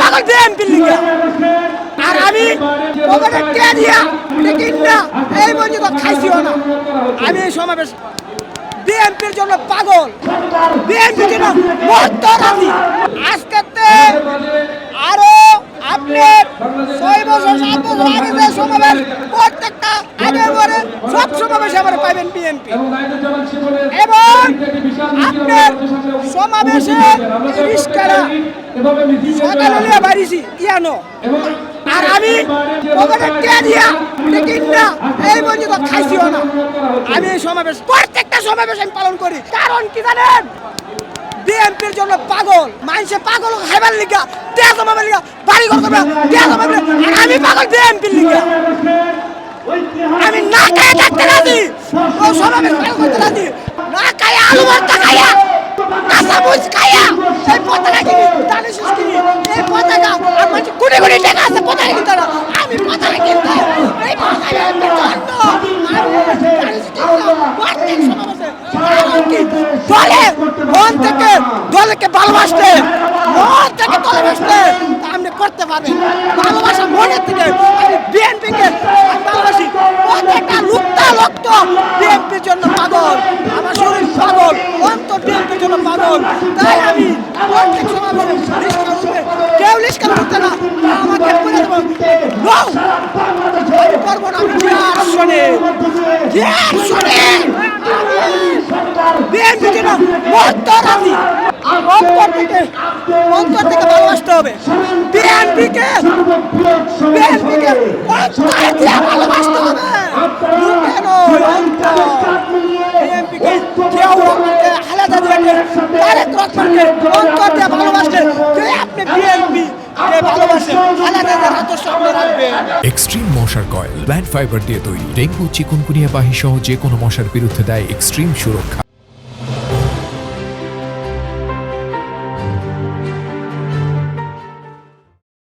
পাগল বিএনপির লিগা আর আমি ওখানে কে দিয়া কিনা এই পর্যন্ত খাইছিও না। আমি এই সমাবেশ বিএনপির জন্য পাগল, বিএনপির জন্য মরতে রাজি। আজকে আরো আপনি 6 বছর 7 বছর আগে যে সমাবেশ প্রত্যেকটা আগের বারে সব সমাবেশে আমরা পাইবেন বিএনপি এবং আপনার সমাবেশে রিস্কারা সকালে বাড়িছি ইয়ানো আর আমি ওখানে কে দিয়া কিনা এই পর্যন্ত খাইছিও না। আমি এই সমাবেশ প্রত্যেকটা সমাবেশ আমি পালন করি, কারণ কি জানেন বিএনপির জন্য পাগল মানুষে পাগল খাইবার লিগা দেয়া জমাবার লিগা বাড়ি ঘর করবে দেয়া জমাবে আর আমি পাগল বিএনপির লিগা। আমি না খাইয়া থাকতে রাজি, ও সমাবেশ পালন করতে রাজি, না খাইয়া আলু ভর্তা খাইয়া কাঁচা মুচ খাইয়া এই পতাকা কিনি দানি শেষ কিনি এই পতাকা আর মানুষ কোটি কোটি টাকা আছে পতাকা কিনতে না, আমি পতাকা কিনতে এই পতাকা প্রত্যেক সমাবেশে দলকে ভালোবাসতে মন থেকে ভালোবাসতে আপনি করতে পারবেন। ভালোবাসা মনের থেকে আমি বিএনপিকে ভালোবাসি, প্রত্যেকটা লুপ্তা লক্ত বিএনপির জন্য পাগল, আমার শরীর পাগল, অন্তর বিএনপির জন্য পাগল। তাই আমি প্রত্যেক সমাবেশে কেউ লিস্কার করতে না আমাকে বলে দেবো আমি করবো না। আমি বিএনপির জন্য মরতে রাজি, অন্তর থেকে ভালোবাসতে হবে বিএনপিকে ভালোবাসতে হবে। বিএনপিকে কেউ আলাদা দিয়ে তারেক রহমানকে অন্তর দিয়ে ভালোবাসলে আপনি বিএনপি ভালোবাসেন আলাদা আদর্শ রাখবেন। এক্সট্রিম মশার কয়েল প্ল্যান্ট ফাইবার দিয়ে তৈরি, ডেঙ্গু চিকুনগুনিয়া বাহি সহ যে কোনো মশার বিরুদ্ধে দেয় এক্সট্রিম সুরক্ষা।